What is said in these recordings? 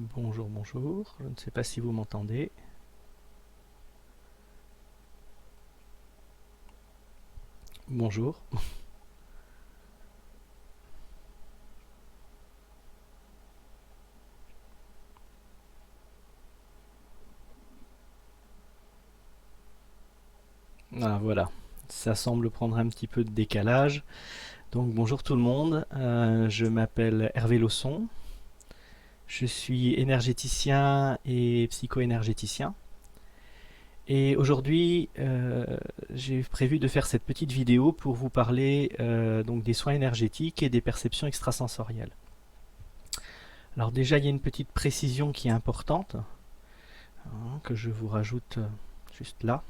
Bonjour, bonjour. Je ne sais pas si vous m'entendez. Bonjour. Ah, voilà. Ça semble prendre un petit peu de décalage. Donc bonjour tout le monde. Je m'appelle Hervé Lausson. Je suis énergéticien et psycho-énergéticien. Et aujourd'hui, j'ai prévu de faire cette petite vidéo pour vous parler donc des soins énergétiques et des perceptions extrasensorielles. Alors déjà, il y a une petite précision qui est importante, hein, que je vous rajoute juste là.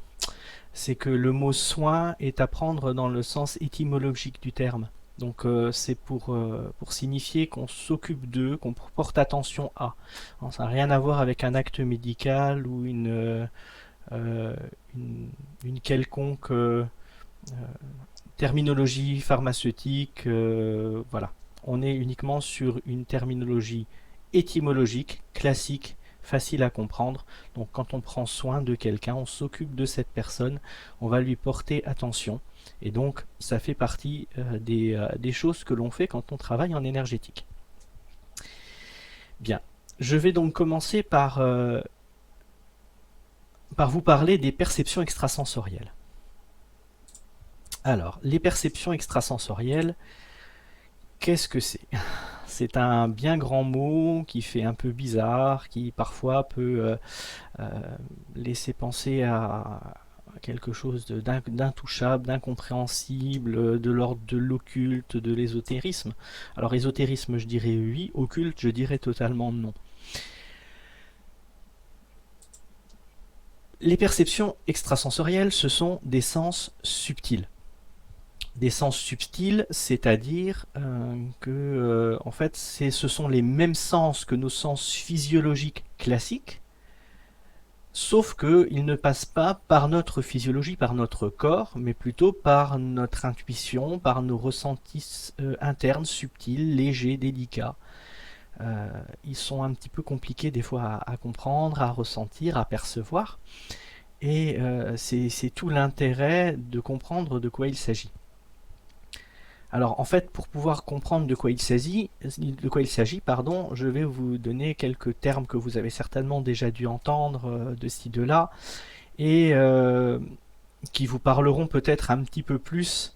C'est que le mot soin est à prendre dans le sens étymologique du terme. Donc c'est pour signifier qu'on s'occupe d'eux, qu'on porte attention à. Alors, ça n'a rien à voir avec un acte médical ou euh, une, une quelconque terminologie pharmaceutique. Voilà. On est uniquement sur une terminologie étymologique, classique, facile à comprendre. Donc quand on prend soin de quelqu'un, on s'occupe de cette personne, on va lui porter attention. Et donc ça fait partie des choses que l'on fait quand on travaille en énergétique. Bien, je vais donc commencer par vous parler des perceptions extrasensorielles. Alors, les perceptions extrasensorielles, qu'est-ce que c'est? C'est un bien grand mot qui fait un peu bizarre, qui parfois peut euh, laisser penser à quelque chose d'intouchable, d'incompréhensible, de l'ordre de l'occulte, de l'ésotérisme. Alors ésotérisme, je dirais oui, occulte, je dirais totalement non. Les perceptions extrasensorielles, ce sont des sens subtils. Des sens subtils, c'est-à-dire en fait, ce sont les mêmes sens que nos sens physiologiques classiques, sauf qu'ils ne passent pas par notre physiologie, par notre corps, mais plutôt par notre intuition, par nos ressentis internes, subtils, légers, délicats. Ils sont un petit peu compliqués des fois à comprendre, à ressentir, à percevoir, et c'est tout l'intérêt de comprendre de quoi il s'agit. Alors en fait, pour pouvoir comprendre de quoi il s'agit, pardon, je vais vous donner quelques termes que vous avez certainement déjà dû entendre de ci, de là, et qui vous parleront peut-être un petit peu plus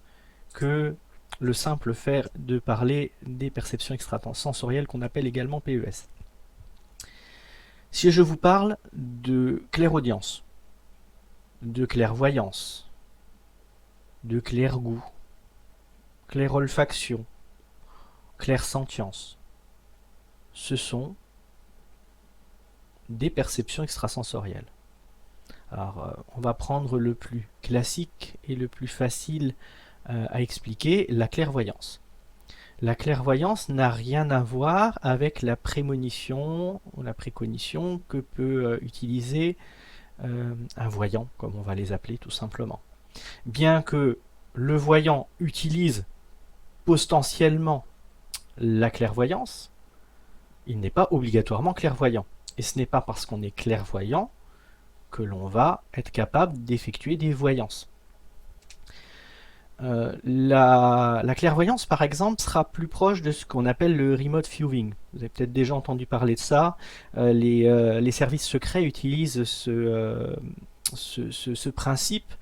que le simple fait de parler des perceptions extrasensorielles qu'on appelle également PES. Si je vous parle de clairaudience, de clairvoyance, de clairgoût, clairolfaction, clairsentience, ce sont des perceptions extrasensorielles. Alors, on va prendre le plus classique et le plus facile à expliquer, la clairvoyance. La clairvoyance n'a rien à voir avec la prémonition ou la précognition que peut utiliser un voyant, comme on va les appeler tout simplement. Bien que le voyant utilise potentiellement la clairvoyance, il n'est pas obligatoirement clairvoyant. Et ce n'est pas parce qu'on est clairvoyant que l'on va être capable d'effectuer des voyances. La clairvoyance, par exemple, sera plus proche de ce qu'on appelle le remote viewing. Vous avez peut-être déjà entendu parler de ça. Les services secrets utilisent ce principe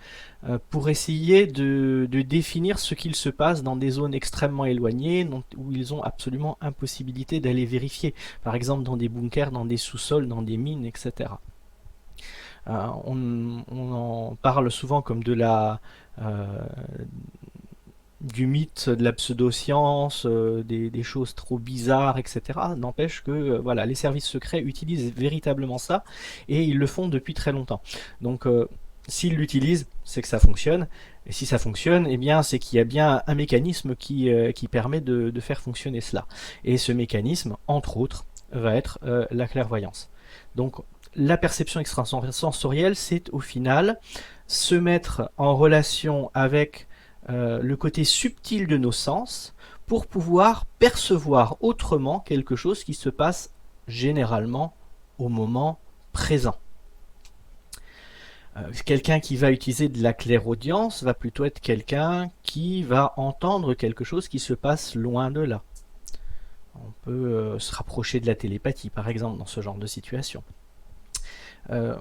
pour essayer de définir ce qu'il se passe dans des zones extrêmement éloignées où ils ont absolument impossibilité d'aller vérifier. Par exemple dans des bunkers, dans des sous-sols, dans des mines, etc. On en parle souvent comme du mythe de la pseudoscience, des choses trop bizarres, etc. N'empêche que voilà, les services secrets utilisent véritablement ça et ils le font depuis très longtemps. Donc s'ils l'utilisent, c'est que ça fonctionne. Et si ça fonctionne, eh bien, c'est qu'il y a bien un mécanisme qui permet de faire fonctionner cela. Et ce mécanisme, entre autres, va être la clairvoyance. Donc la perception extrasensorielle, c'est au final se mettre en relation avec le côté subtil de nos sens pour pouvoir percevoir autrement quelque chose qui se passe généralement au moment présent. Quelqu'un qui va utiliser de la clairaudience va plutôt être quelqu'un qui va entendre quelque chose qui se passe loin de là. On peut se rapprocher de la télépathie, par exemple, dans ce genre de situation. Euh,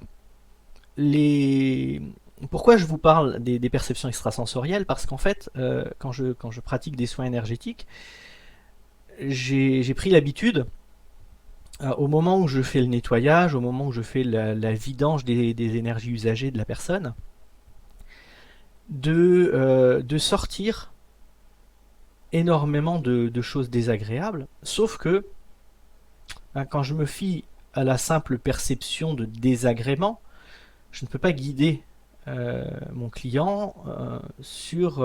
Pourquoi je vous parle des perceptions extrasensorielles? Parce qu'en fait, quand je pratique des soins énergétiques, j'ai pris l'habitude, au moment où je fais le nettoyage, au moment où je fais la vidange des énergies usagées de la personne, de sortir énormément de choses désagréables, sauf que quand je me fie à la simple perception de désagrément, je ne peux pas guider mon client sur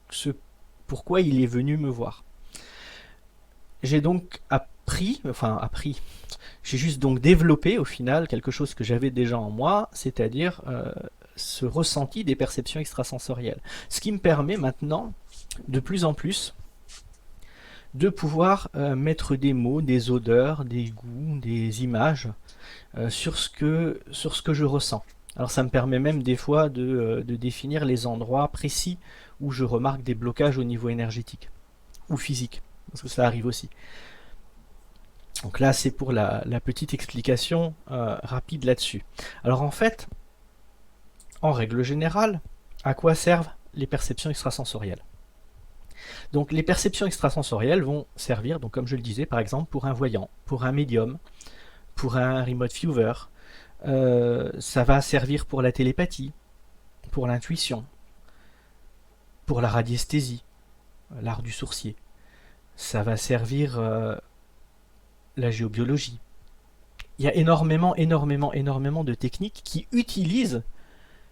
ce pourquoi il est venu me voir. J'ai donc appris, j'ai juste donc développé au final quelque chose que j'avais déjà en moi, c'est-à-dire ce ressenti des perceptions extrasensorielles. Ce qui me permet maintenant, de plus en plus, de pouvoir mettre des mots, des odeurs, des goûts, des images sur ce que je ressens. Alors ça me permet même des fois de définir les endroits précis où je remarque des blocages au niveau énergétique ou physique, parce que ça arrive aussi. Donc là, c'est pour la petite explication rapide là-dessus. Alors en fait, en règle générale, à quoi servent les perceptions extrasensorielles? Donc les perceptions extrasensorielles vont servir, donc comme je le disais, par exemple pour un voyant, pour un médium, pour un remote viewer. Ça va servir pour la télépathie, pour l'intuition, pour la radiesthésie, l'art du sourcier. Ça va servir la géobiologie. Il y a énormément de techniques qui utilisent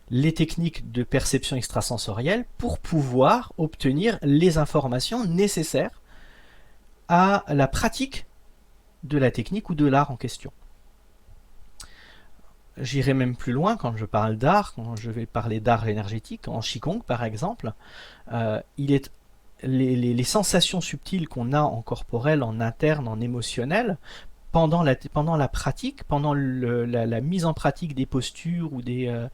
les techniques de perception extrasensorielle pour pouvoir obtenir les informations nécessaires à la pratique de la technique ou de l'art en question. J'irai même plus loin quand je parle d'art, quand je vais parler d'art énergétique, en Qigong par exemple, les sensations subtiles qu'on a en corporel, en interne, en émotionnel, pendant la pratique, pendant la mise en pratique des postures ou des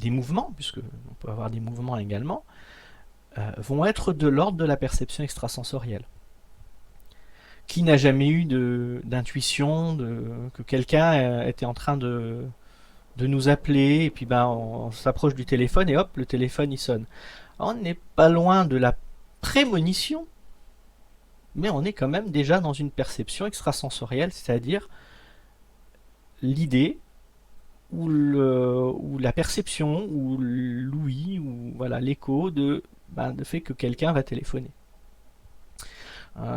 mouvements, puisque on peut avoir des mouvements également, vont être de l'ordre de la perception extrasensorielle. Qui n'a jamais eu d'intuition, que quelqu'un était en train de nous appeler, et puis on s'approche du téléphone, et hop, le téléphone il sonne. On n'est pas loin de la prémonition, mais on est quand même déjà dans une perception extrasensorielle, c'est-à-dire l'idée, ou la perception, ou l'ouïe, ou voilà, l'écho de fait que quelqu'un va téléphoner.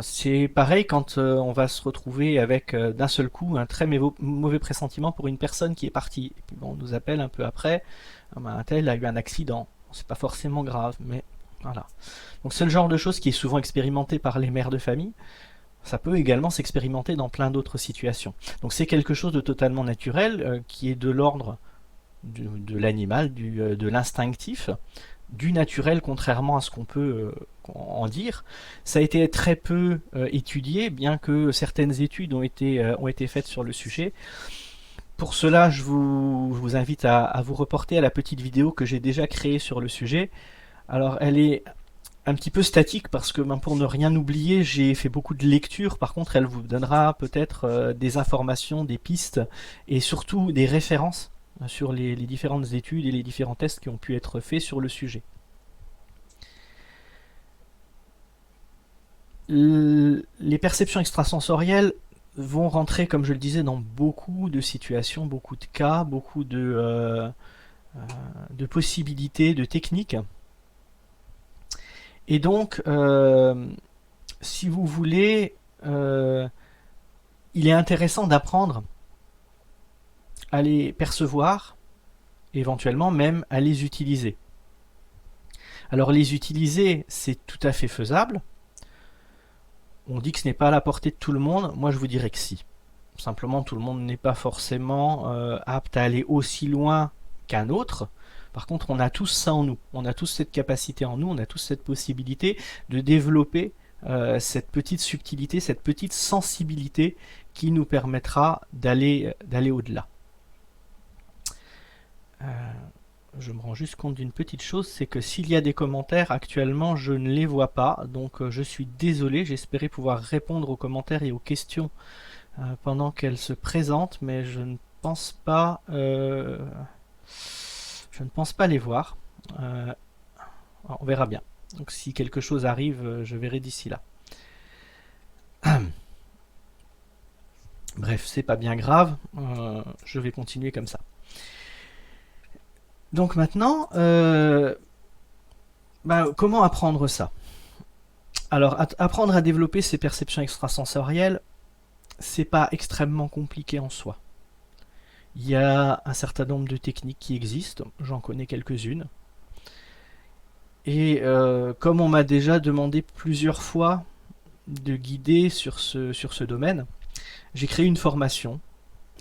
C'est pareil quand on va se retrouver avec d'un seul coup un très mauvais pressentiment pour une personne qui est partie. Et puis on nous appelle un peu après, un tel a eu un accident. C'est pas forcément grave, mais voilà. Donc c'est le genre de choses qui est souvent expérimenté par les mères de famille. Ça peut également s'expérimenter dans plein d'autres situations. Donc c'est quelque chose de totalement naturel qui est de l'ordre de l'animal, de l'instinctif, du naturel, contrairement à ce qu'on peut en dire. Ça a été très peu étudié, bien que certaines études ont été faites sur le sujet. Pour cela, je vous invite à vous reporter à la petite vidéo que j'ai déjà créée sur le sujet. Alors, elle est un petit peu statique parce que pour ne rien oublier, j'ai fait beaucoup de lectures. Par contre, elle vous donnera peut-être des informations, des pistes et surtout des références sur les différentes études et les différents tests qui ont pu être faits sur le sujet. Les perceptions extrasensorielles vont rentrer, comme je le disais, dans beaucoup de situations, beaucoup de cas, beaucoup de possibilités, de techniques. Et donc, si vous voulez, il est intéressant d'apprendre à les percevoir, éventuellement même à les utiliser. Alors les utiliser, c'est tout à fait faisable. On dit que ce n'est pas à la portée de tout le monde, moi je vous dirais que si. Simplement, tout le monde n'est pas forcément apte à aller aussi loin qu'un autre. Par contre, on a tous ça en nous. On a tous cette capacité en nous, on a tous cette possibilité de développer cette petite subtilité, cette petite sensibilité qui nous permettra d'aller au-delà. Je me rends juste compte d'une petite chose, c'est que s'il y a des commentaires, actuellement je ne les vois pas, donc je suis désolé, j'espérais pouvoir répondre aux commentaires et aux questions pendant qu'elles se présentent, mais je ne pense pas les voir. On verra bien. Donc si quelque chose arrive, je verrai d'ici là. Bref, c'est pas bien grave, je vais continuer comme ça. Donc maintenant, comment apprendre ça? Alors, apprendre à développer ses perceptions extrasensorielles, c'est pas extrêmement compliqué en soi. Il y a un certain nombre de techniques qui existent, j'en connais quelques-unes. Et comme on m'a déjà demandé plusieurs fois de guider sur ce domaine, j'ai créé une formation.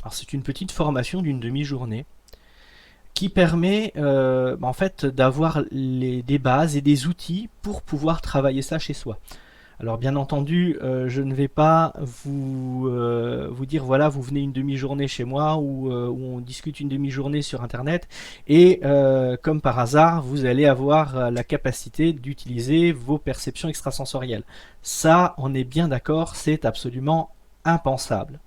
Alors c'est une petite formation d'une demi-journée qui permet en fait d'avoir des bases et des outils pour pouvoir travailler ça chez soi. Alors bien entendu, je ne vais pas vous dire voilà, vous venez une demi-journée chez moi où on discute une demi-journée sur internet et comme par hasard, vous allez avoir la capacité d'utiliser vos perceptions extrasensorielles. Ça, on est bien d'accord, c'est absolument impensable.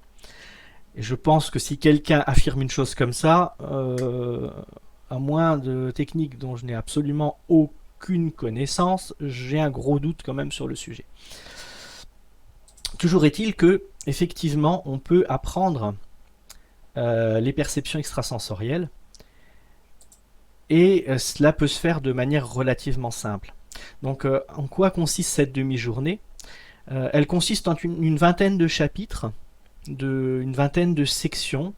Et je pense que si quelqu'un affirme une chose comme ça, à moins de techniques dont je n'ai absolument aucune connaissance, j'ai un gros doute quand même sur le sujet. Toujours est-il que, effectivement, on peut apprendre les perceptions extrasensorielles et cela peut se faire de manière relativement simple. Donc, en quoi consiste cette demi-journée? Elle consiste en une vingtaine de chapitres, une vingtaine de sections,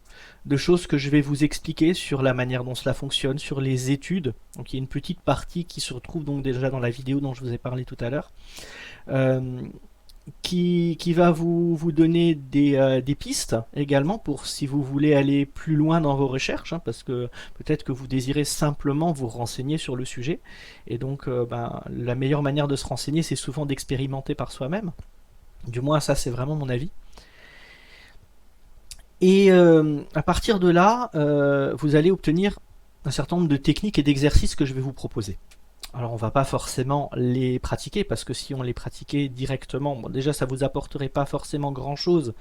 de choses que je vais vous expliquer sur la manière dont cela fonctionne, sur les études. Donc il y a une petite partie qui se retrouve donc déjà dans la vidéo dont je vous ai parlé tout à l'heure, qui va vous donner des pistes également pour si vous voulez aller plus loin dans vos recherches, hein, parce que peut-être que vous désirez simplement vous renseigner sur le sujet. Et donc la meilleure manière de se renseigner, c'est souvent d'expérimenter par soi-même. Du moins ça c'est vraiment mon avis. Et à partir de là, vous allez obtenir un certain nombre de techniques et d'exercices que je vais vous proposer. Alors on va pas forcément les pratiquer, parce que si on les pratiquait directement, bon, déjà ça vous apporterait pas forcément grand chose,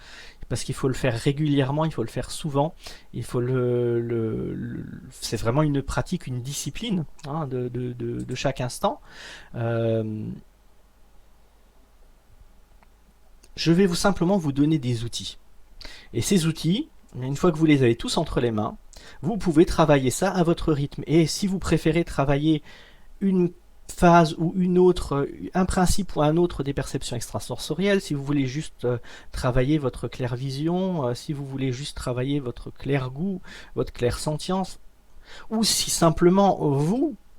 parce qu'il faut le faire régulièrement, il faut le faire souvent, il faut c'est vraiment une pratique, une discipline hein, de chaque instant. Je vais simplement vous donner des outils. Et ces outils, une fois que vous les avez tous entre les mains, vous pouvez travailler ça à votre rythme. Et si vous préférez travailler une phase ou une autre, un principe ou un autre des perceptions extrasensorielles, si vous voulez juste travailler votre clairvision, si vous voulez juste travailler votre clair-goût, votre clair-sentience, ou si simplement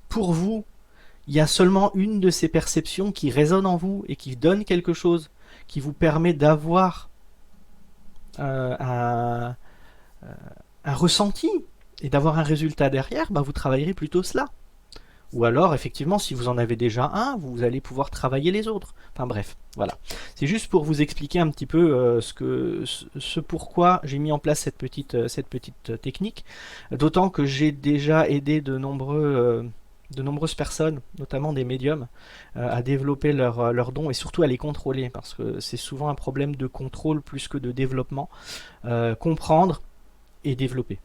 pour vous, il y a seulement une de ces perceptions qui résonne en vous et qui donne quelque chose, qui vous permet d'avoir un ressenti et d'avoir un résultat derrière, vous travaillerez plutôt cela. Ou alors, effectivement, si vous en avez déjà un, vous allez pouvoir travailler les autres. Enfin bref, voilà. C'est juste pour vous expliquer un petit peu ce pourquoi j'ai mis en place cette petite technique. D'autant que j'ai déjà aidé de nombreuses personnes, notamment des médiums, à développer leurs dons et surtout à les contrôler, parce que c'est souvent un problème de contrôle plus que de développement. Comprendre et développer.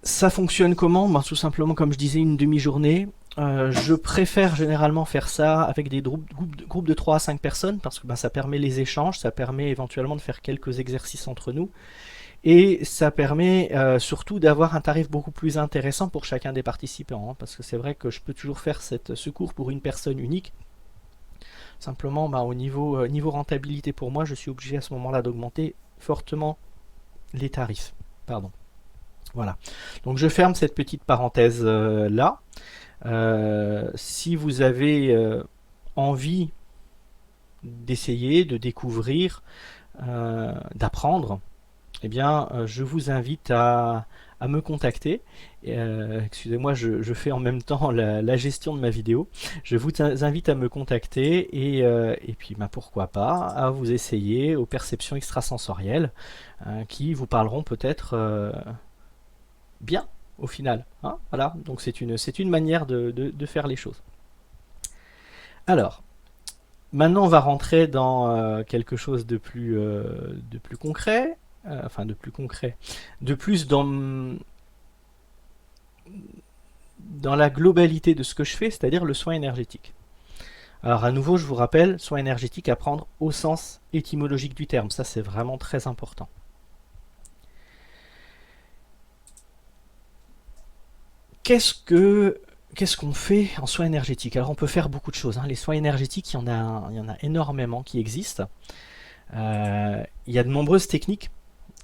Ça fonctionne comment? Tout simplement, comme je disais, une demi-journée. Je préfère généralement faire ça avec des groupes de 3 à 5 personnes, parce que ça permet les échanges, ça permet éventuellement de faire quelques exercices entre nous. Et ça permet surtout d'avoir un tarif beaucoup plus intéressant pour chacun des participants, hein, parce que c'est vrai que je peux toujours faire ce cours pour une personne unique. Simplement, au niveau rentabilité pour moi, je suis obligé à ce moment-là d'augmenter fortement les tarifs. Pardon. Voilà. Donc je ferme cette petite parenthèse là. Si vous avez envie d'essayer, de découvrir, d'apprendre, eh bien, je vous invite à me contacter. Excusez-moi, je fais en même temps la gestion de ma vidéo. Je vous invite à me contacter et puis bah, pourquoi pas à vous essayer aux perceptions extrasensorielles qui vous parleront peut-être bien au final, hein. Voilà, donc c'est une manière de faire les choses. Alors, maintenant on va rentrer dans quelque chose de plus concret, enfin de plus concret, de plus dans la globalité de ce que je fais, c'est-à-dire le soin énergétique. Alors à nouveau, je vous rappelle, soin énergétique à prendre au sens étymologique du terme, ça c'est vraiment très important. Qu'est-ce qu'on fait en soins énergétiques? Alors on peut faire beaucoup de choses, hein. Les soins énergétiques, il y en a énormément qui existent. Il y a de nombreuses techniques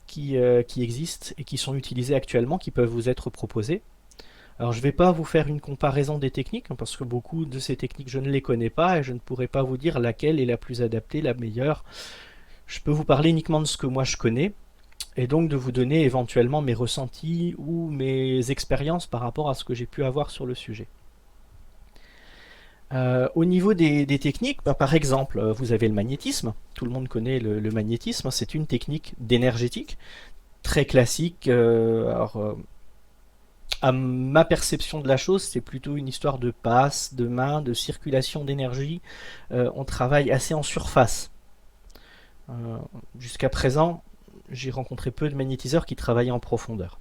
qui existent et qui sont utilisées actuellement, qui peuvent vous être proposées. Alors je ne vais pas vous faire une comparaison des techniques, hein, parce que beaucoup de ces techniques je ne les connais pas et je ne pourrai pas vous dire laquelle est la plus adaptée, la meilleure. Je peux vous parler uniquement de ce que moi je connais et donc de vous donner éventuellement mes ressentis ou mes expériences par rapport à ce que j'ai pu avoir sur le sujet. Au niveau des techniques, bah, par exemple, vous avez le magnétisme. Tout le monde connaît le magnétisme. C'est une technique d'énergétique très classique. À ma perception de la chose, c'est plutôt une histoire de passe, de main, de circulation d'énergie. On travaille assez en surface. Euh, Jusqu'à présent, j'ai rencontré peu de magnétiseurs qui travaillaient en profondeur.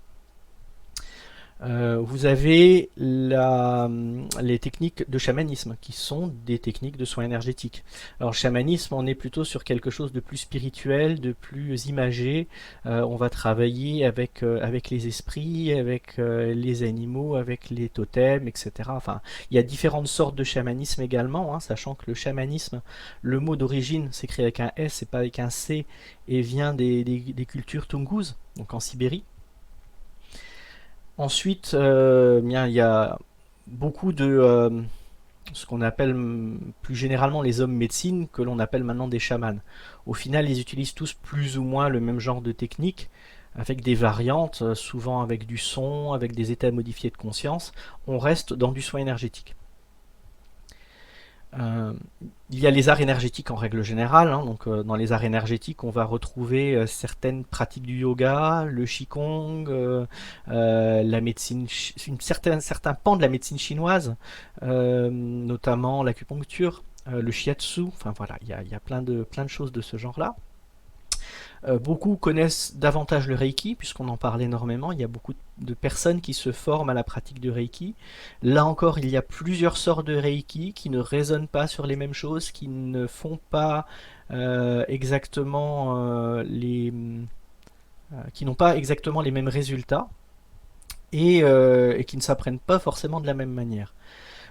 Vous avez les techniques de chamanisme qui sont des techniques de soins énergétiques. Alors chamanisme, on est plutôt sur quelque chose de plus spirituel, de plus imagé. On va travailler avec les esprits, avec les animaux, avec les totems, etc. Enfin, il y a différentes sortes de chamanisme également, hein, sachant que le chamanisme, le mot d'origine s'écrit avec un S et pas avec un C et vient des cultures Tungus, donc en Sibérie. Ensuite, bien, il y a beaucoup de ce qu'on appelle plus généralement les hommes médecine, que l'on appelle maintenant des chamans. Au final, ils utilisent tous plus ou moins le même genre de technique, avec des variantes, souvent avec du son, avec des états modifiés de conscience. On reste dans du soin énergétique. Euh, il y a les arts énergétiques en règle générale, hein, donc dans les arts énergétiques, on va retrouver certaines pratiques du yoga, le qigong, la médecine, certains pans de la médecine chinoise, notamment l'acupuncture, le shiatsu. Enfin voilà, il y a plein de choses de ce genre-là. Beaucoup connaissent davantage le Reiki, puisqu'on en parle énormément. Il y a beaucoup de personnes qui se forment à la pratique du Reiki. Là encore, il y a plusieurs sortes de Reiki qui ne résonnent pas sur les mêmes choses, qui ne font pas exactement qui n'ont pas exactement les mêmes résultats et qui ne s'apprennent pas forcément de la même manière.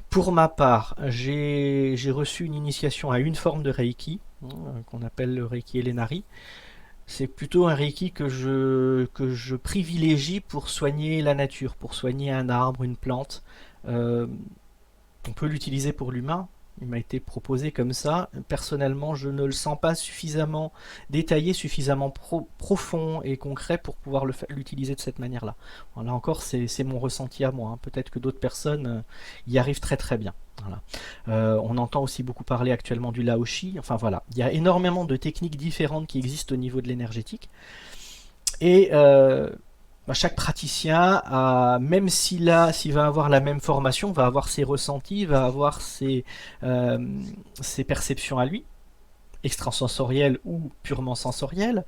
Pour ma part, j'ai reçu une initiation à une forme de Reiki, hein, qu'on appelle le Reiki Elenari. C'est plutôt un Reiki que je privilégie pour soigner la nature, pour soigner un arbre, une plante. Euh, on peut l'utiliser pour l'humain. Il m'a été proposé comme ça. Personnellement, je ne le sens pas suffisamment détaillé, suffisamment profond et concret pour pouvoir l'utiliser de cette manière-là. Bon, là encore, c'est mon ressenti à moi, hein. Peut-être que d'autres personnes y arrivent très très bien. Voilà. On entend aussi beaucoup parler actuellement du Laoshi. Enfin voilà, il y a énormément de techniques différentes qui existent au niveau de l'énergétique. Et bah, chaque praticien, même s'il va avoir la même formation, va avoir ses ressentis, va avoir ses perceptions à lui, extrasensorielles ou purement sensorielles,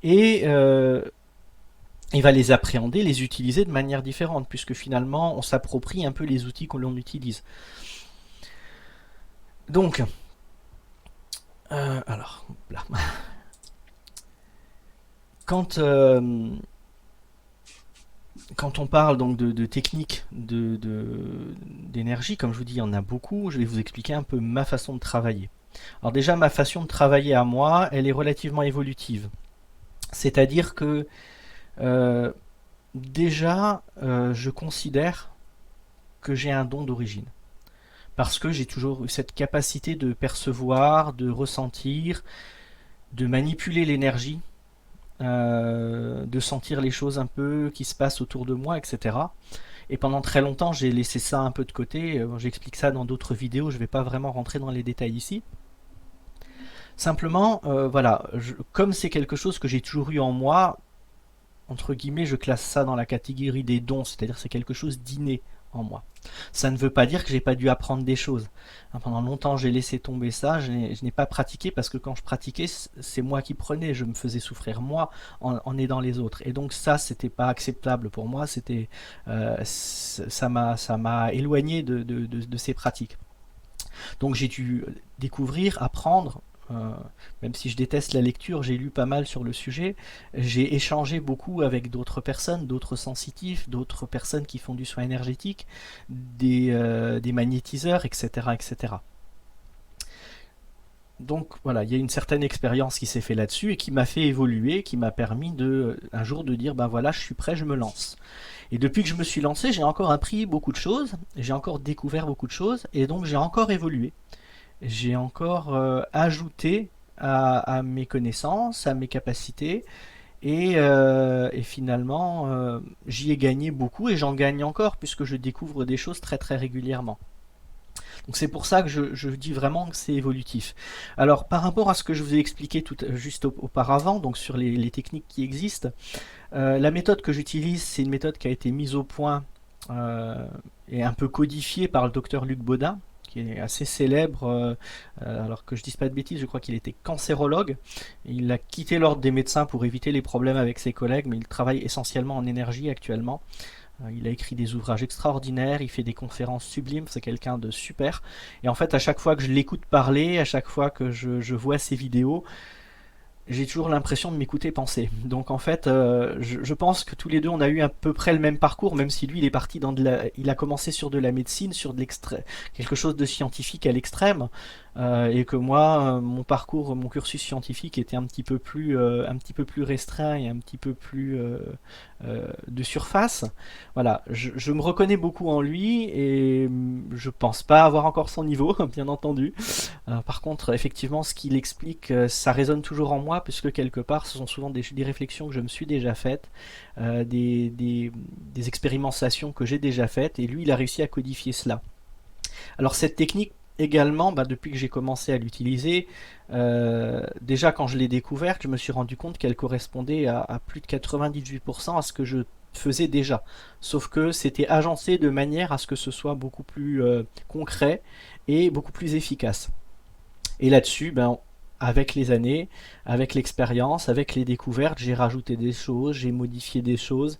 et il va les appréhender, les utiliser de manière différente, puisque finalement on s'approprie un peu les outils que l'on utilise. Donc, alors, là. Quand, quand on parle donc de techniques d'énergie, comme je vous dis, il y en a beaucoup. Je vais vous expliquer un peu ma façon de travailler. Alors déjà, ma façon de travailler à moi, elle est relativement évolutive. C'est-à-dire que euh, déjà, je considère que j'ai un don d'origine. Parce que j'ai toujours eu cette capacité de percevoir, de ressentir, de manipuler l'énergie de sentir les choses un peu qui se passent autour de moi, etc. Et pendant très longtemps, j'ai laissé ça un peu de côté. J'explique ça dans d'autres vidéos, je ne vais pas vraiment rentrer dans les détails ici. Simplement, voilà, comme c'est quelque chose que j'ai toujours eu en moi, entre guillemets, je classe ça dans la catégorie des dons, c'est-à-dire c'est quelque chose d'inné en moi. Ça ne veut pas dire que j'ai pas dû apprendre des choses. Pendant longtemps, j'ai laissé tomber ça, je n'ai pas pratiqué parce que quand je pratiquais, c'est moi qui prenais, je me faisais souffrir moi en aidant les autres. Et donc ça, c'était pas acceptable pour moi, ça m'a éloigné de ces pratiques. Donc j'ai dû découvrir, apprendre. euh, Même si je déteste la lecture, j'ai lu pas mal sur le sujet. J'ai échangé beaucoup avec d'autres personnes, d'autres sensitifs, d'autres personnes qui font du soin énergétique, des magnétiseurs, etc., etc. Donc voilà, il y a une certaine expérience qui s'est fait là-dessus et qui m'a fait évoluer, qui m'a permis un jour de dire ben voilà, je suis prêt, je me lance. Et depuis que je me suis lancé, j'ai encore appris beaucoup de choses, j'ai encore découvert beaucoup de choses et donc j'ai encore évolué. J'ai encore ajouté à mes connaissances, à mes capacités, et finalement, j'y ai gagné beaucoup et j'en gagne encore puisque je découvre des choses très très régulièrement. Donc c'est pour ça que je dis vraiment que c'est évolutif. Alors par rapport à ce que je vous ai expliqué juste auparavant, donc sur les techniques qui existent, la méthode que j'utilise, c'est une méthode qui a été mise au point euh, et un peu codifiée par le docteur Luc Baudin, qui est assez célèbre, alors que je dise pas de bêtises, je crois qu'il était cancérologue. Il a quitté l'ordre des médecins pour éviter les problèmes avec ses collègues, mais il travaille essentiellement en énergie actuellement. Il a écrit des ouvrages extraordinaires, il fait des conférences sublimes, c'est quelqu'un de super. Et en fait, à chaque fois que je l'écoute parler, à chaque fois que je vois ses vidéos, j'ai toujours l'impression de m'écouter penser. Donc en fait, je pense que tous les deux, on a eu à peu près le même parcours, même si lui, il est parti il a commencé sur de la médecine, sur quelque chose de scientifique à l'extrême, et que moi, mon parcours, mon cursus scientifique était un petit peu plus restreint et un petit peu plus de surface. Voilà, je me reconnais beaucoup en lui et je pense pas avoir encore son niveau, bien entendu. Par contre, effectivement, ce qu'il explique, ça résonne toujours en moi, puisque quelque part, ce sont souvent des réflexions que je me suis déjà faites, des expérimentations que j'ai déjà faites, et lui, il a réussi à codifier cela. Alors cette technique, également, depuis que j'ai commencé à l'utiliser, déjà quand je l'ai découverte, je me suis rendu compte qu'elle correspondait à plus de 98% à ce que je faisais déjà. Sauf que c'était agencé de manière à ce que ce soit beaucoup plus concret et beaucoup plus efficace. Et là-dessus, avec les années, avec l'expérience, avec les découvertes, j'ai rajouté des choses, j'ai modifié des choses.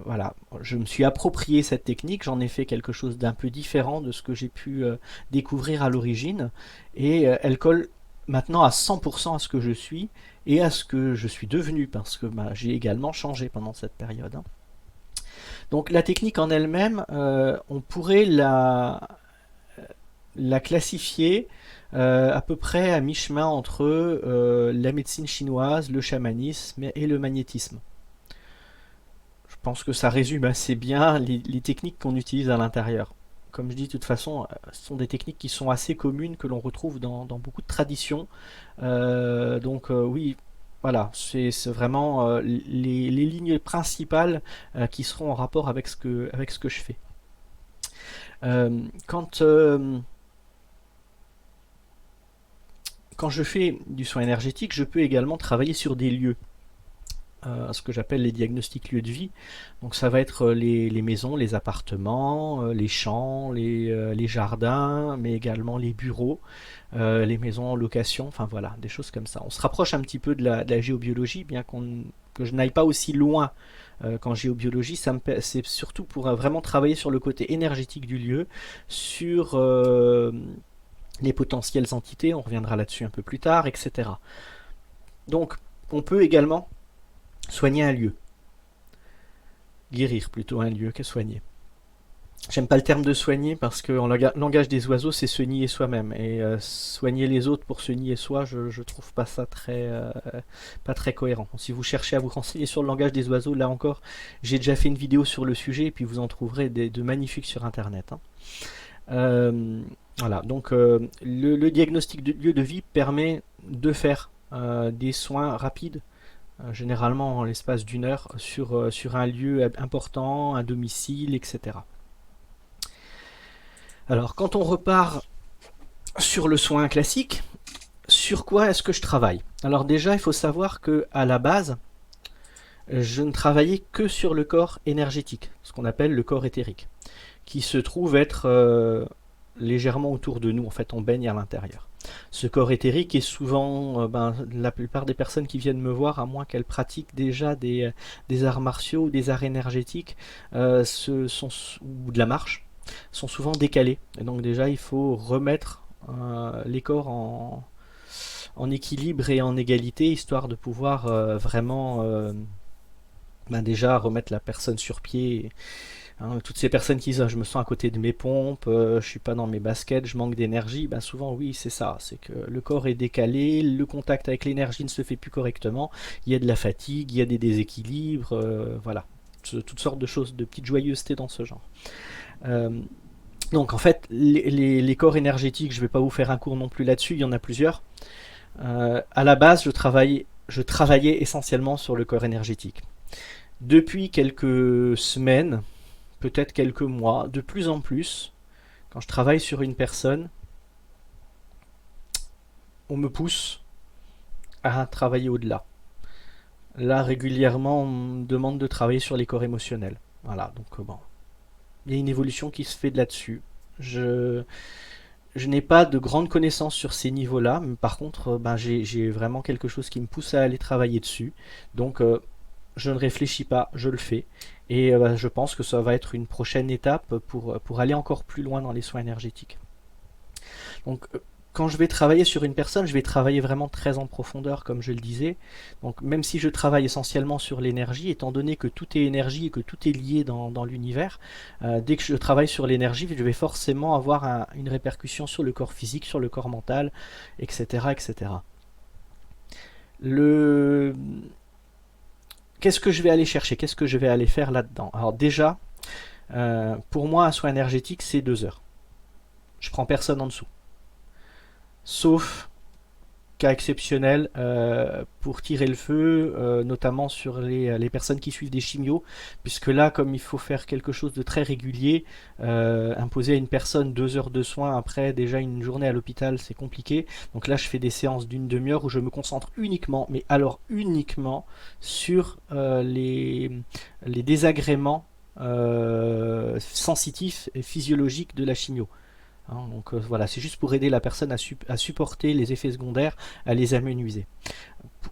Voilà, je me suis approprié cette technique, j'en ai fait quelque chose d'un peu différent de ce que j'ai pu découvrir à l'origine. Et elle colle maintenant à 100% à ce que je suis et à ce que je suis devenu, parce que j'ai également changé pendant cette période, hein. Donc la technique en elle-même, on pourrait la classifier à peu près à mi-chemin entre la médecine chinoise, le chamanisme et le magnétisme. Je pense que ça résume assez bien les techniques qu'on utilise à l'intérieur. Comme je dis, de toute façon, ce sont des techniques qui sont assez communes, que l'on retrouve dans beaucoup de traditions. Oui, voilà, c'est vraiment les lignes principales qui seront en rapport avec ce que je fais. Euh, quand, euh, Quand je fais du soin énergétique, je peux également travailler sur des lieux, ce que j'appelle les diagnostics lieux de vie. Donc ça va être les maisons, les appartements, les champs, les jardins, mais également les bureaux, les maisons en location, enfin voilà, des choses comme ça. On se rapproche un petit peu de la géobiologie, bien que je n'aille pas aussi loin qu'en géobiologie. C'est surtout pour vraiment travailler sur le côté énergétique du lieu, sur les potentielles entités, on reviendra là-dessus un peu plus tard, etc. Donc, on peut également soigner un lieu. Guérir plutôt un lieu que soigner. J'aime pas le terme de soigner parce qu'en langage des oiseaux, c'est se nier soi-même. Et soigner les autres pour se nier soi, je trouve pas ça pas très cohérent. Si vous cherchez à vous renseigner sur le langage des oiseaux, là encore, j'ai déjà fait une vidéo sur le sujet et puis vous en trouverez de magnifiques sur internet, hein. Voilà, donc le diagnostic de lieu de vie permet de faire des soins rapides généralement en l'espace d'une heure, sur un lieu important, un domicile, etc. Alors, quand on repart sur le soin classique, sur quoi est-ce que je travaille? Alors déjà, il faut savoir que à la base, je ne travaillais que sur le corps énergétique, ce qu'on appelle le corps éthérique, qui se trouve être légèrement autour de nous. En fait, on baigne à l'intérieur. Ce corps éthérique est souvent, la plupart des personnes qui viennent me voir, à moins qu'elles pratiquent déjà des arts martiaux ou des arts énergétiques, ou de la marche, sont souvent décalés. Et donc déjà, il faut remettre les corps en équilibre et en égalité, histoire de pouvoir vraiment déjà remettre la personne sur pied. Hein, toutes ces personnes qui disent ah, je me sens à côté de mes pompes, je suis pas dans mes baskets, je manque d'énergie, souvent oui c'est ça, c'est que le corps est décalé, le contact avec l'énergie ne se fait plus correctement, il y a de la fatigue, il y a des déséquilibres, voilà, toutes sortes de choses, de petites joyeusetés dans ce genre. Euh, donc en fait les corps énergétiques, je vais pas vous faire un cours non plus là-dessus, il y en a plusieurs. À la base je travaillais essentiellement sur le corps énergétique. Depuis quelques semaines, peut-être quelques mois, de plus en plus, quand je travaille sur une personne, on me pousse à travailler au-delà. Là, régulièrement, on me demande de travailler sur les corps émotionnels. Voilà, donc bon, il y a une évolution qui se fait de là-dessus. Je, je n'ai pas de grandes connaissances sur ces niveaux-là, mais par contre, j'ai vraiment quelque chose qui me pousse à aller travailler dessus. Donc, je ne réfléchis pas, je le fais. Et je pense que ça va être une prochaine étape pour aller encore plus loin dans les soins énergétiques. Donc, quand je vais travailler sur une personne, je vais travailler vraiment très en profondeur, comme je le disais. Donc, même si je travaille essentiellement sur l'énergie, étant donné que tout est énergie et que tout est lié dans l'univers, dès que je travaille sur l'énergie, je vais forcément avoir une répercussion sur le corps physique, sur le corps mental, etc. etc. Le... Qu'est-ce que je vais aller chercher? Qu'est-ce que je vais aller faire là-dedans? Alors déjà, pour moi, un soin énergétique, c'est 2 heures. Je prends personne en dessous. Sauf cas exceptionnel pour tirer le feu, notamment sur les personnes qui suivent des chimios, puisque là, comme il faut faire quelque chose de très régulier, imposer à une personne 2 heures de soins après déjà une journée à l'hôpital, c'est compliqué. Donc là, je fais des séances d'une demi-heure où je me concentre uniquement, mais alors uniquement, sur les désagréments sensitifs et physiologiques de la chimio. Hein, donc voilà, c'est juste pour aider la personne à supporter les effets secondaires, à les amenuiser.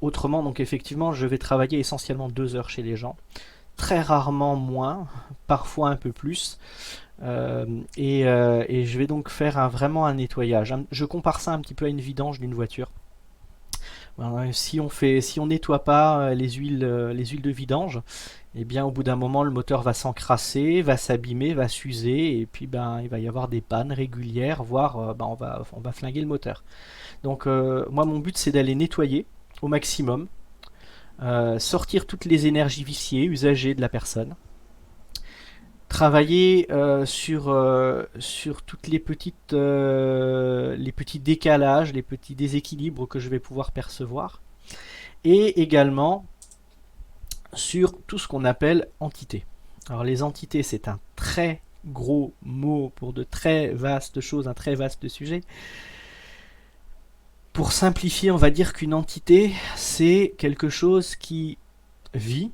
Autrement, donc effectivement, je vais travailler essentiellement 2 heures chez les gens, très rarement moins, parfois un peu plus, et je vais donc faire vraiment un nettoyage. Je compare ça un petit peu à une vidange d'une voiture. Si on nettoie pas les huiles de vidange, eh bien au bout d'un moment le moteur va s'encrasser, va s'abîmer, va s'user, et puis il va y avoir des pannes régulières, voire on va flinguer le moteur. Donc moi mon but c'est d'aller nettoyer au maximum, sortir toutes les énergies viciées, usagées de la personne, travailler sur toutes les petits décalages, les petits déséquilibres que je vais pouvoir percevoir, et également sur tout ce qu'on appelle entités. Alors les entités, c'est un très gros mot pour de très vastes choses, un très vaste sujet. Pour simplifier, on va dire qu'une entité, c'est quelque chose qui vit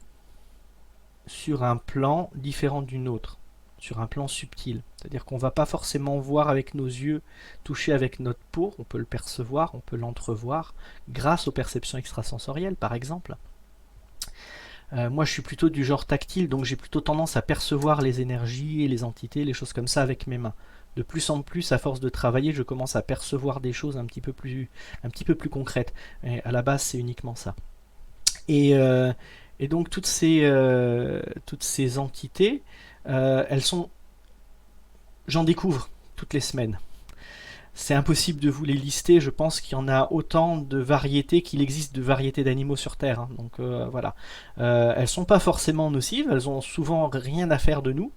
sur un plan différent d'une autre, sur un plan subtil. C'est-à-dire qu'on ne va pas forcément voir avec nos yeux, toucher avec notre peau, on peut le percevoir, on peut l'entrevoir, grâce aux perceptions extrasensorielles par exemple. Moi je suis plutôt du genre tactile, donc j'ai plutôt tendance à percevoir les énergies et les entités, les choses comme ça avec mes mains. De plus en plus, à force de travailler, je commence à percevoir des choses un petit peu plus concrètes. Et à la base, c'est uniquement ça. Et donc toutes ces entités, elles sont, j'en découvre toutes les semaines. C'est impossible de vous les lister, je pense qu'il y en a autant de variétés qu'il existe de variétés d'animaux sur Terre. Hein. Donc voilà. Elles sont pas forcément nocives, elles ont souvent rien à faire de nous.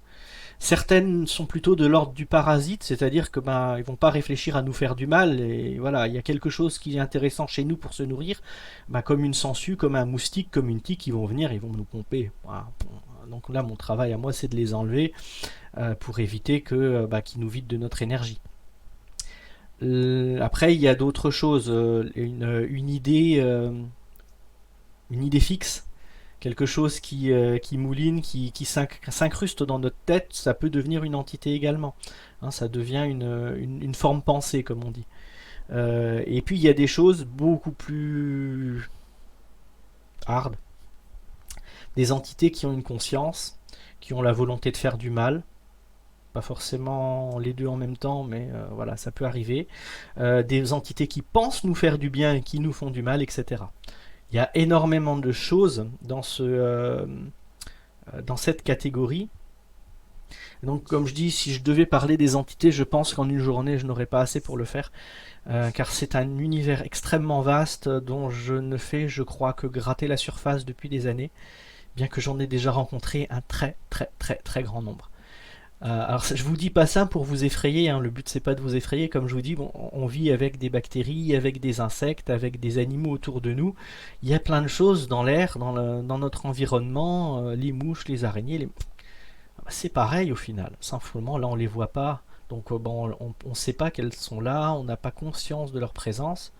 Certaines sont plutôt de l'ordre du parasite, c'est-à-dire que ben ils vont pas réfléchir à nous faire du mal et voilà, il y a quelque chose qui est intéressant chez nous pour se nourrir, ben, comme une sangsue, comme un moustique, comme une tique, ils vont venir, ils vont nous pomper. Voilà. Donc là, mon travail à moi, c'est de les enlever pour éviter que bah, qu'ils nous vident de notre énergie. Après, il y a d'autres choses, une idée fixe, quelque chose qui mouline, qui s'incruste dans notre tête, ça peut devenir une entité également. Hein, ça devient une forme pensée, comme on dit. Et puis il y a des choses beaucoup plus hard, des entités qui ont une conscience, qui ont la volonté de faire du mal. Pas forcément les deux en même temps, mais voilà, ça peut arriver. Des entités qui pensent nous faire du bien et qui nous font du mal, etc. Il y a énormément de choses dans cette catégorie. Donc, comme je dis, si je devais parler des entités, je pense qu'en une journée, je n'aurais pas assez pour le faire, car c'est un univers extrêmement vaste dont je ne fais, je crois, que gratter la surface depuis des années, bien que j'en ai déjà rencontré un très très très très grand nombre. Alors je vous dis pas ça pour vous effrayer, hein. Le but c'est pas de vous effrayer, comme je vous dis, bon, on vit avec des bactéries, avec des insectes, avec des animaux autour de nous. Il y a plein de choses dans l'air, dans notre environnement, les mouches, les araignées, c'est pareil au final. Simplement là on les voit pas, donc bon, on sait pas qu'elles sont là, on n'a pas conscience de leur présence,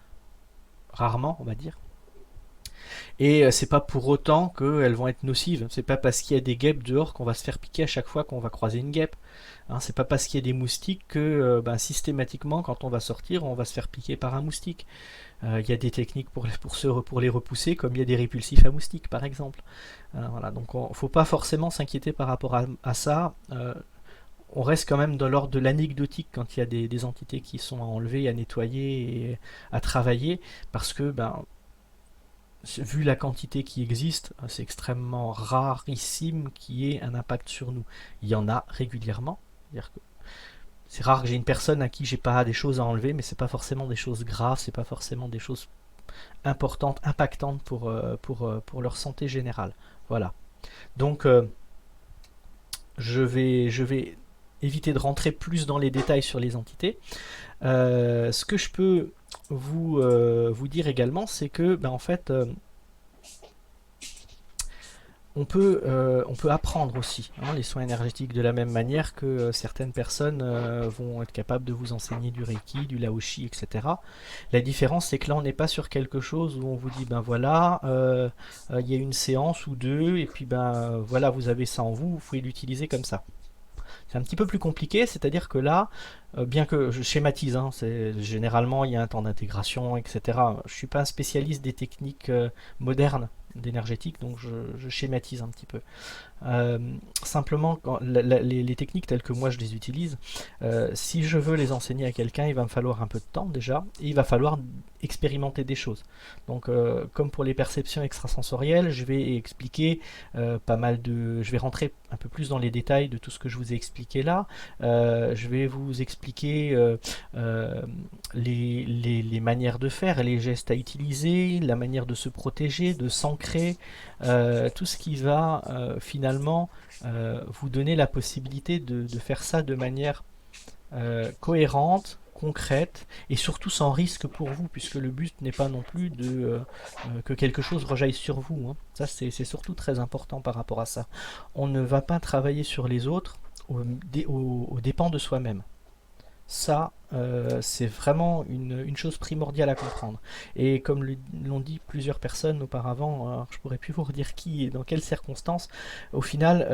rarement on va dire. Et c'est pas pour autant qu'elles vont être nocives. C'est pas parce qu'il y a des guêpes dehors qu'on va se faire piquer à chaque fois qu'on va croiser une guêpe. Hein, c'est pas parce qu'il y a des moustiques que ben, systématiquement, quand on va sortir, on va se faire piquer par un moustique. Il y a des techniques pour les repousser, comme il y a des répulsifs à moustiques, par exemple. Voilà, donc il ne faut pas forcément s'inquiéter par rapport à ça. On reste quand même dans l'ordre de l'anecdotique quand il y a des entités qui sont à enlever, à nettoyer et à travailler, parce que ben, vu la quantité qui existe, c'est extrêmement rarissime qu'il y ait un impact sur nous. Il y en a régulièrement. C'est rare que j'ai une personne à qui j'ai pas des choses à enlever, mais c'est pas forcément des choses graves, c'est pas forcément des choses importantes, impactantes pour leur santé générale. Voilà. Donc je vais éviter de rentrer plus dans les détails sur les entités. Ce que je peux vous dire également, c'est que ben, en fait, on peut apprendre aussi hein, les soins énergétiques de la même manière que certaines personnes vont être capables de vous enseigner du Reiki, du Laoshi, etc. La différence, c'est que là, on n'est pas sur quelque chose où on vous dit, ben voilà, il y a une séance ou deux, et puis ben voilà, vous avez ça en vous, vous pouvez l'utiliser comme ça. C'est un petit peu plus compliqué, c'est-à-dire que là, bien que je schématise, hein, généralement il y a un temps d'intégration, etc. Je ne suis pas un spécialiste des techniques modernes d'énergétique, donc je schématise un petit peu. Euh, Simplement, les techniques telles que moi je les utilise, si je veux les enseigner à quelqu'un, il va me falloir un peu de temps déjà, et il va falloir expérimenter des choses. Donc, comme pour les perceptions extrasensorielles, je vais expliquer je vais rentrer un peu plus dans les détails de tout ce que je vous ai expliqué là. Je vais vous expliquer les manières de faire, les gestes à utiliser, la manière de se protéger, de s'ancrer, tout ce qui va finalement vous donner la possibilité de faire ça de manière cohérente, concrète et surtout sans risque pour vous, puisque le but n'est pas non plus que quelque chose rejaille sur vous. Hein. Ça, c'est surtout très important par rapport à ça. On ne va pas travailler sur les autres aux dépens de soi-même. Ça, c'est vraiment une chose primordiale à comprendre. Et comme l'ont dit plusieurs personnes auparavant, alors je pourrais plus vous redire qui et dans quelles circonstances, au final,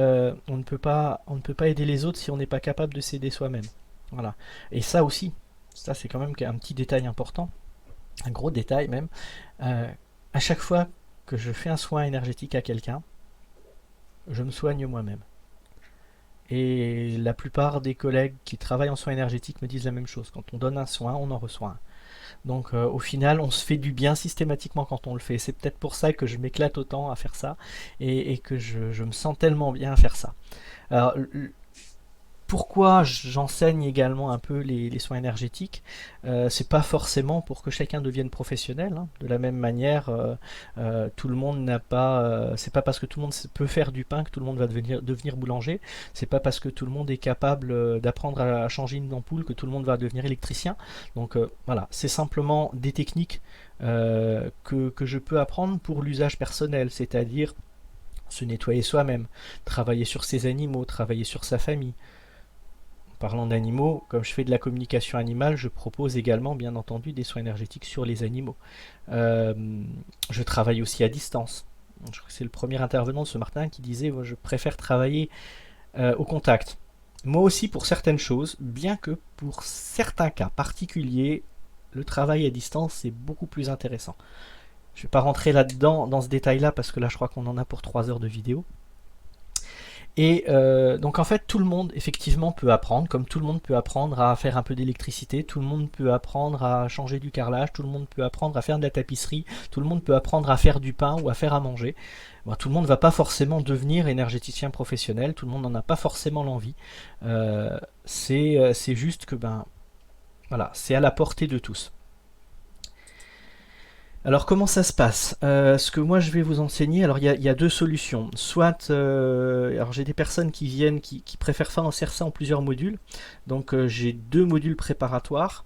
on ne peut pas aider les autres si on n'est pas capable de s'aider soi-même. Voilà. Et ça aussi, ça c'est quand même un petit détail important, un gros détail même. À chaque fois que je fais un soin énergétique à quelqu'un, je me soigne moi-même. Et la plupart des collègues qui travaillent en soins énergétiques me disent la même chose. Quand on donne un soin, on en reçoit un. Donc au final, on se fait du bien systématiquement quand on le fait. C'est peut-être pour ça que je m'éclate autant à faire ça et que je me sens tellement bien à faire ça. Alors, Pourquoi j'enseigne également un peu les soins énergétiques? C'est pas forcément pour que chacun devienne professionnel, hein. De la même manière, tout le monde n'a pas. C'est pas parce que tout le monde peut faire du pain que tout le monde va devenir boulanger. C'est pas parce que tout le monde est capable d'apprendre à changer une ampoule que tout le monde va devenir électricien. Donc voilà, c'est simplement des techniques que je peux apprendre pour l'usage personnel, c'est-à-dire se nettoyer soi-même, travailler sur ses animaux, travailler sur sa famille. Parlant d'animaux, comme je fais de la communication animale, je propose également, bien entendu, des soins énergétiques sur les animaux. Euh, je travaille aussi à distance. Je crois que c'est le premier intervenant de ce matin qui disait je préfère travailler au contact. Moi aussi pour certaines choses, bien que pour certains cas particuliers, le travail à distance est beaucoup plus intéressant. Je ne vais pas rentrer là-dedans, dans ce détail-là, parce que là je crois qu'on en a pour 3 heures de vidéo. Et donc en fait tout le monde effectivement peut apprendre, comme tout le monde peut apprendre à faire un peu d'électricité, tout le monde peut apprendre à changer du carrelage, tout le monde peut apprendre à faire de la tapisserie, tout le monde peut apprendre à faire du pain ou à faire à manger. Bon, tout le monde ne va pas forcément devenir énergéticien professionnel, tout le monde n'en a pas forcément l'envie. C'est juste que voilà, c'est à la portée de tous. Alors comment ça se passe? Ce que moi je vais vous enseigner, alors il y a deux solutions. Soit, alors j'ai des personnes qui viennent, qui préfèrent faire ça en plusieurs modules. Donc j'ai 2 modules préparatoires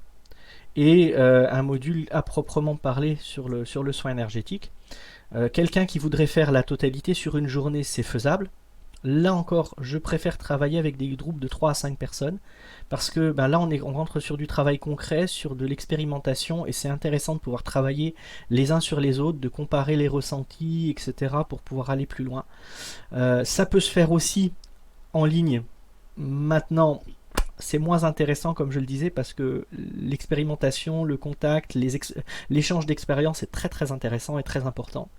et un module à proprement parler sur le soin énergétique. Quelqu'un qui voudrait faire la totalité sur une journée, c'est faisable. Là encore, je préfère travailler avec des groupes de 3 à 5 personnes parce que là on rentre sur du travail concret, sur de l'expérimentation et c'est intéressant de pouvoir travailler les uns sur les autres, de comparer les ressentis, etc. pour pouvoir aller plus loin. Ça peut se faire aussi en ligne. Maintenant, c'est moins intéressant comme je le disais parce que l'expérimentation, le contact, l'échange d'expérience est très très intéressant et très important.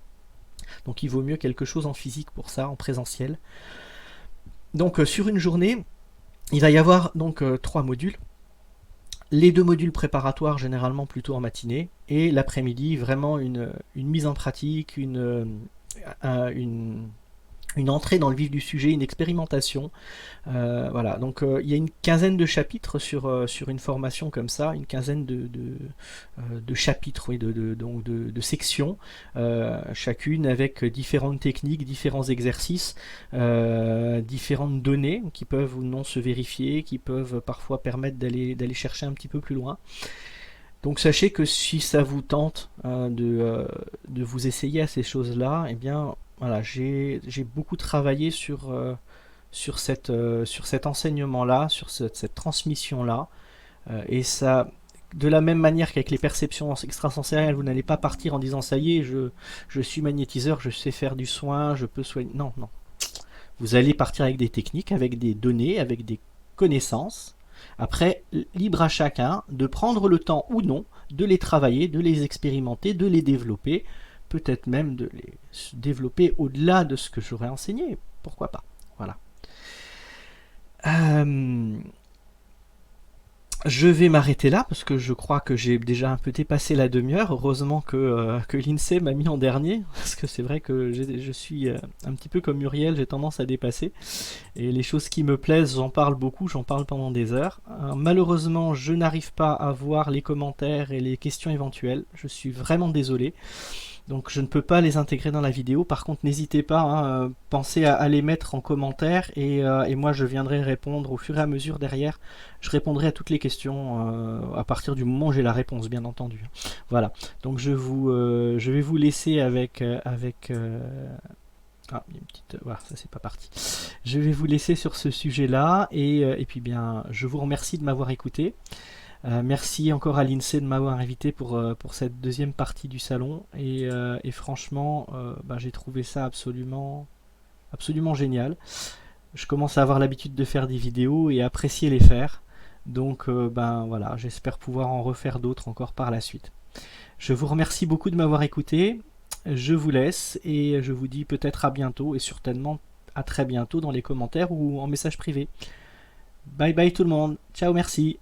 Donc il vaut mieux quelque chose en physique pour ça, en présentiel. Donc sur une journée, il va y avoir donc 3 modules. Les 2 modules préparatoires généralement plutôt en matinée et l'après-midi vraiment une mise en pratique, une entrée dans le vif du sujet, une expérimentation. Voilà, donc il y a une quinzaine de chapitres sur une formation comme ça, une quinzaine de chapitres, oui, de sections, chacune avec différentes techniques, différents exercices, différentes données qui peuvent ou non se vérifier, qui peuvent parfois permettre d'aller chercher un petit peu plus loin. Donc sachez que si ça vous tente de vous essayer à ces choses-là, eh bien voilà, j'ai beaucoup travaillé sur cet enseignement-là, sur cette transmission-là. Et ça, de la même manière qu'avec les perceptions extrasensorielles, vous n'allez pas partir en disant ça y est, je suis magnétiseur, je sais faire du soin, je peux soigner. Non, non. Vous allez partir avec des techniques, avec des données, avec des connaissances. Après, libre à chacun de prendre le temps ou non de les travailler, de les expérimenter, de les développer, peut-être même de les développer au-delà de ce que j'aurais enseigné. Pourquoi pas? Voilà. Je vais m'arrêter là parce que je crois que j'ai déjà un peu dépassé la demi-heure. Heureusement que l'INSEE m'a mis en dernier parce que c'est vrai que je suis un petit peu comme Muriel, j'ai tendance à dépasser. Et les choses qui me plaisent, j'en parle beaucoup, j'en parle pendant des heures. Malheureusement, je n'arrive pas à voir les commentaires et les questions éventuelles. Je suis vraiment désolé. Donc je ne peux pas les intégrer dans la vidéo. Par contre, n'hésitez pas, hein, pensez à les mettre en commentaire et moi je viendrai répondre au fur et à mesure derrière. Je répondrai à toutes les questions à partir du moment où j'ai la réponse, bien entendu. Voilà. Donc je vais vous laisser avec ah, il y a une petite. Voilà, ça c'est pas parti. Je vais vous laisser sur ce sujet-là et puis bien, je vous remercie de m'avoir écouté. Merci encore à l'INSEE de m'avoir invité pour cette deuxième partie du salon et franchement j'ai trouvé ça absolument génial. Je commence à avoir l'habitude de faire des vidéos et apprécier les faire, donc voilà, j'espère pouvoir en refaire d'autres encore par la suite. Je vous remercie beaucoup de m'avoir écouté, je vous laisse et je vous dis peut-être à bientôt et certainement à très bientôt dans les commentaires ou en message privé. Bye bye tout le monde, ciao, merci.